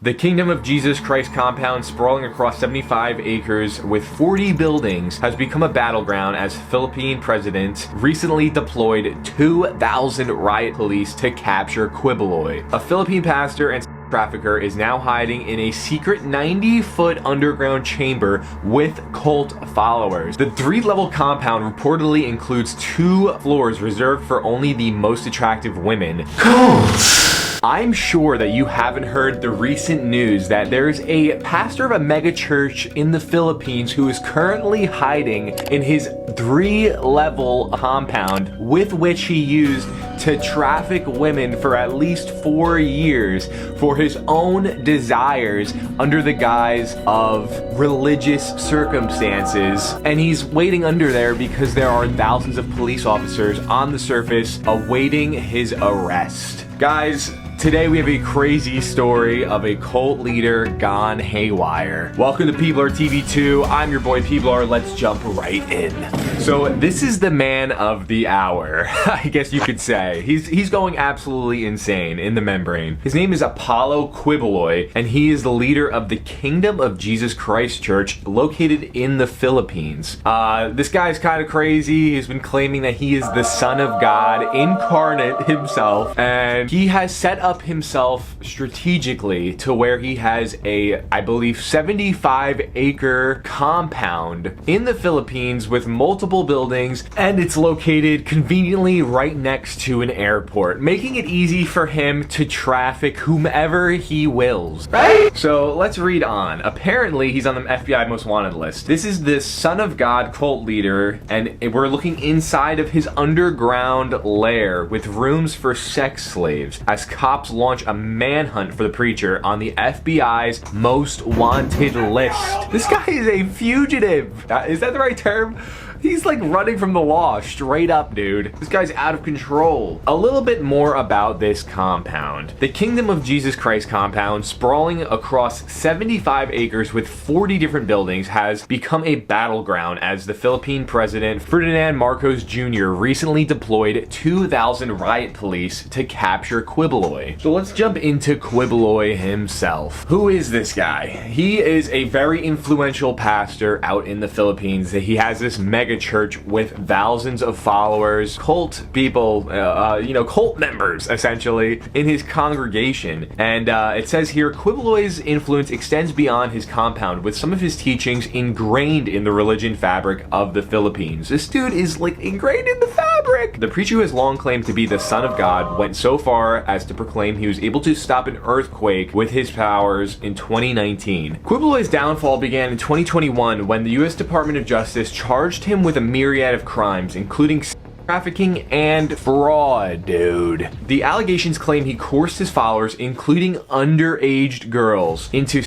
The Kingdom of Jesus Christ compound, sprawling across 75 acres with 40 buildings, has become a battleground as Philippine president recently deployed 2,000 riot police to capture Quiboloy. A Philippine pastor and trafficker is now hiding in a secret 90-foot underground chamber with cult followers. The 3-level compound reportedly includes 2 floors reserved for only the most attractive women. Cults! I'm sure that you haven't heard the recent news that there's a pastor of a mega church in the Philippines who is currently hiding in his 3-level compound with which he used to traffic women for at least 4 years for his own desires under the guise of religious circumstances. And he's waiting under there because there are thousands of police officers on the surface awaiting his arrest. Guys, today we have a crazy story of a cult leader gone haywire. Welcome to Peablar TV 2. I'm your boy Peablar. Let's jump right in. So this is the man of the hour, I guess you could say. He's going absolutely insane in the membrane. His name is Apollo Quiboloy, and he is the leader of the Kingdom of Jesus Christ Church located in the Philippines. This guy's kind of crazy. He's been claiming that he is the Son of God incarnate himself, and he has set up himself strategically to where he has a, I believe, 75-acre compound in the Philippines with multiple buildings, and it's located conveniently right next to an airport, making it easy for him to traffic whomever he wills, right? So let's read on. Apparently, he's on the FBI most wanted list. This is the Son of God cult leader, and we're looking inside of his underground lair with rooms for sex slaves as cops launch a manhunt for the preacher on the FBI's most wanted list. This guy is a fugitive. Is that the right term? He's like running from the law, straight up, dude. This guy's out of control. A little bit more about this compound. The Kingdom of Jesus Christ compound, sprawling across 75 acres with 40 different buildings, has become a battleground as the Philippine president, Ferdinand Marcos Jr., recently deployed 2,000 riot police to capture Quiboloy. So let's jump into Quiboloy himself. Who is this guy? He is a very influential pastor out in the Philippines. He has this mega church with thousands of followers, cult people, cult members essentially in his congregation. And it says here, Quiboloy's influence extends beyond his compound, with some of his teachings ingrained in the religion fabric of the Philippines. This dude is like ingrained in the fabric. The preacher, who has long claimed to be the Son of God, went so far as to proclaim he was able to stop an earthquake with his powers in 2019. Quiboloy's downfall began in 2021 when the U.S. Department of Justice charged him with a myriad of crimes, including trafficking and fraud, dude. The allegations claim he coerced his followers, including underage girls, into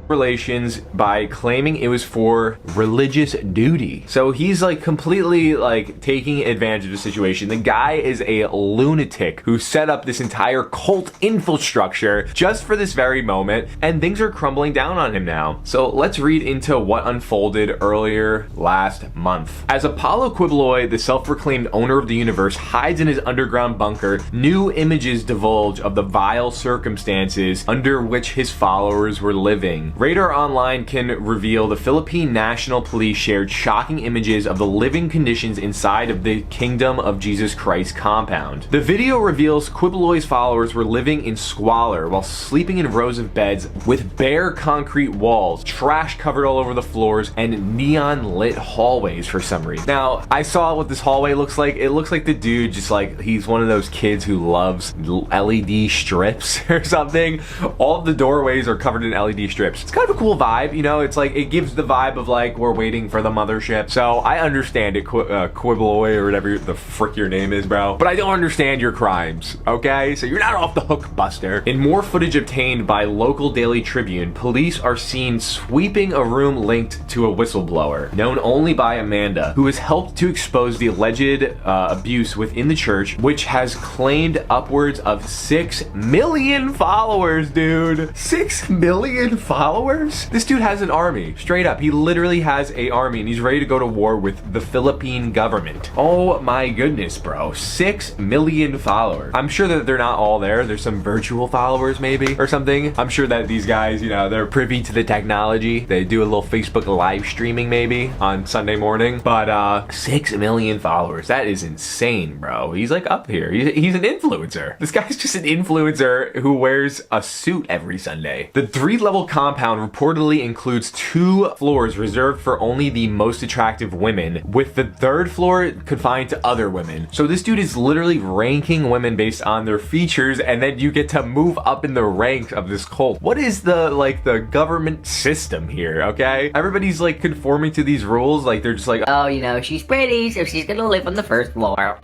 relations by claiming it was for religious duty. So he's like completely like taking advantage of the situation. The guy is a lunatic who set up this entire cult infrastructure just for this very moment, and things are crumbling down on him now. So let's read into what unfolded earlier last month. As Apollo Quiboloy, the self-proclaimed owner of the universe, hides in his underground bunker, new images divulge of the vile circumstances under which his followers were living. Radar Online can reveal the Philippine National Police shared shocking images of the living conditions inside of the Kingdom of Jesus Christ compound. The video reveals Quiboloy's followers were living in squalor while sleeping in rows of beds with bare concrete walls, trash covered all over the floors, and neon lit hallways for some reason. Now, I saw what this hallway looks like. It looks like the dude just like, he's one of those kids who loves LED strips or something. All of the doorways are covered in LED strips. It's kind of a cool vibe, you know. It's like, it gives the vibe of like we're waiting for the mothership. So I understand it, Quiboloy, or whatever the frick your name is, bro. But I don't understand your crimes, okay? So you're not off the hook, Buster. In more footage obtained by local Daily Tribune, police are seen sweeping a room linked to a whistleblower, known only by Amanda, who has helped to expose the alleged abuse within the church, which has claimed upwards of 6 million followers, dude. 6 million followers? followers? This dude has an army. Straight up, he literally has a army and he's ready to go to war with the Philippine government. Oh my goodness, bro. 6 million followers. I'm sure that they're not all there. There's some virtual followers maybe or something. I'm sure that these guys, you know, they're privy to the technology. They do a little Facebook live streaming maybe on Sunday morning. But 6 million followers. That is insane, bro. He's like up here. He's an influencer. This guy's just an influencer who wears a suit every Sunday. The 3-level compound reportedly includes 2 floors reserved for only the most attractive women, with the 3rd floor confined to other women. So this dude is literally ranking women based on their features, and then you get to move up in the ranks of this cult. What is the government system here, okay? Everybody's like conforming to these rules, like they're just like, oh, you know, she's pretty, so she's gonna live on the 1st floor.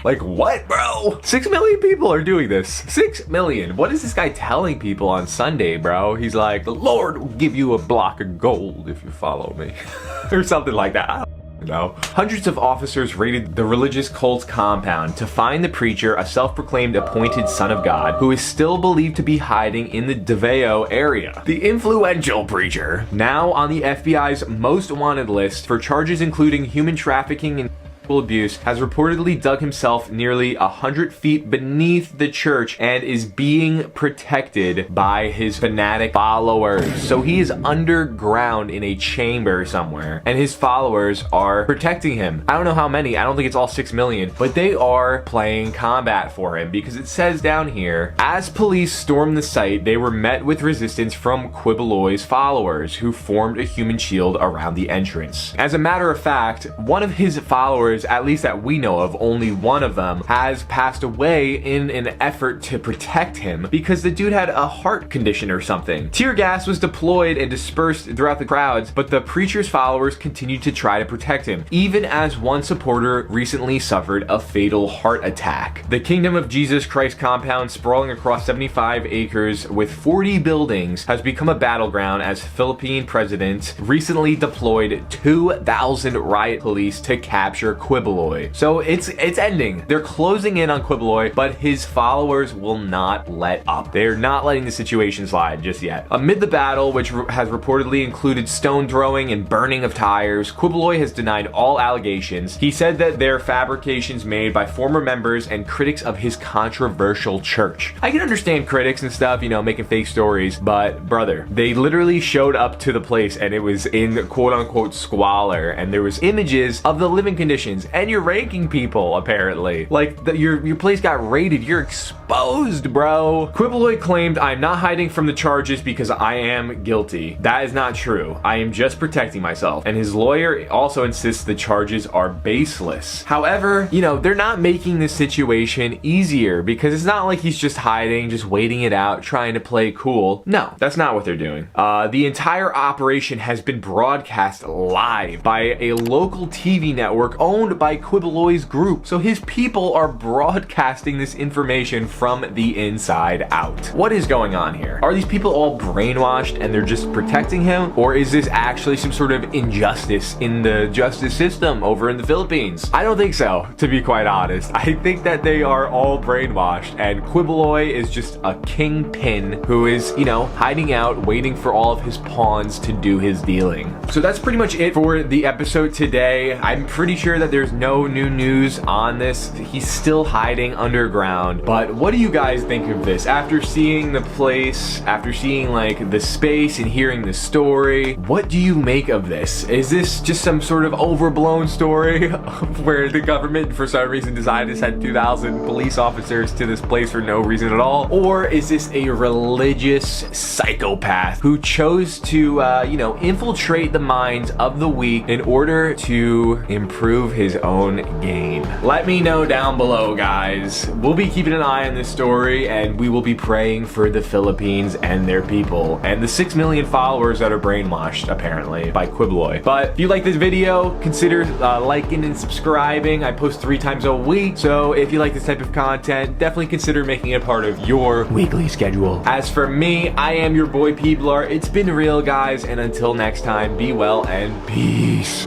Like what, bro? 6 million people are doing this. 6 million. What is this guy telling people on Sunday, bro? He's like, the Lord will give you a block of gold if you follow me. Or something like that. I don't know. Hundreds of officers raided the religious cult's compound to find the preacher, a self-proclaimed appointed son of God, who is still believed to be hiding in the Davao area. The influential preacher, now on the FBI's most wanted list for charges including human trafficking and abuse, has reportedly dug himself nearly 100 feet beneath the church and is being protected by his fanatic followers. So he is underground in a chamber somewhere and his followers are protecting him. I don't know how many, I don't think it's all 6 million, but they are playing combat for him because it says down here, as police stormed the site, they were met with resistance from Quiboloy's followers who formed a human shield around the entrance. As a matter of fact, one of his followers, at least that we know of, only one of them, has passed away in an effort to protect him because the dude had a heart condition or something. Tear gas was deployed and dispersed throughout the crowds, but the preacher's followers continued to try to protect him, even as one supporter recently suffered a fatal heart attack. The Kingdom of Jesus Christ compound, sprawling across 75 acres with 40 buildings, has become a battleground as Philippine president recently deployed 2,000 riot police to capture Quiboloy. So it's ending. They're closing in on Quiboloy, but his followers will not let up. They're not letting the situation slide just yet. Amid the battle, which has reportedly included stone throwing and burning of tires, Quiboloy has denied all allegations. He said that they're fabrications made by former members and critics of his controversial church. I can understand critics and stuff, you know, making fake stories, but brother, they literally showed up to the place and it was in quote unquote squalor and there was images of the living conditions, and you're ranking people apparently. Like your place got raided, you're exposed, bro. Quiboloy claimed, I'm not hiding from the charges because I am guilty. That is not true. I am just protecting myself. And his lawyer also insists the charges are baseless. However, you know, they're not making this situation easier because it's not like he's just hiding, just waiting it out, trying to play cool. No, that's not what they're doing. The entire operation has been broadcast live by a local TV network owned by Quiboloy's group. So his people are broadcasting this information from the inside out. What is going on here? Are these people all brainwashed and they're just protecting him? Or is this actually some sort of injustice in the justice system over in the Philippines? I don't think so, to be quite honest. I think that they are all brainwashed and Quiboloy is just a kingpin who is, you know, hiding out, waiting for all of his pawns to do his dealing. So that's pretty much it for the episode today. I'm pretty sure that there's no new news on this. He's still hiding underground. But what do you guys think of this? After seeing the place, after seeing like the space and hearing the story, what do you make of this? Is this just some sort of overblown story where the government for some reason decided to send 2,000 police officers to this place for no reason at all? Or is this a religious psychopath who chose to, you know, infiltrate the minds of the weak in order to improve his own game? Let me know down below, guys. We'll be keeping an eye on this story and we will be praying for the Philippines and their people and the 6 million followers that are brainwashed apparently by Quiboloy. But if you like this video, consider liking and subscribing. I post 3 times a week, so if you like this type of content, definitely consider making it part of your weekly schedule. As for me, I am your boy Peablar. It's been real, guys, and until next time, be well and peace.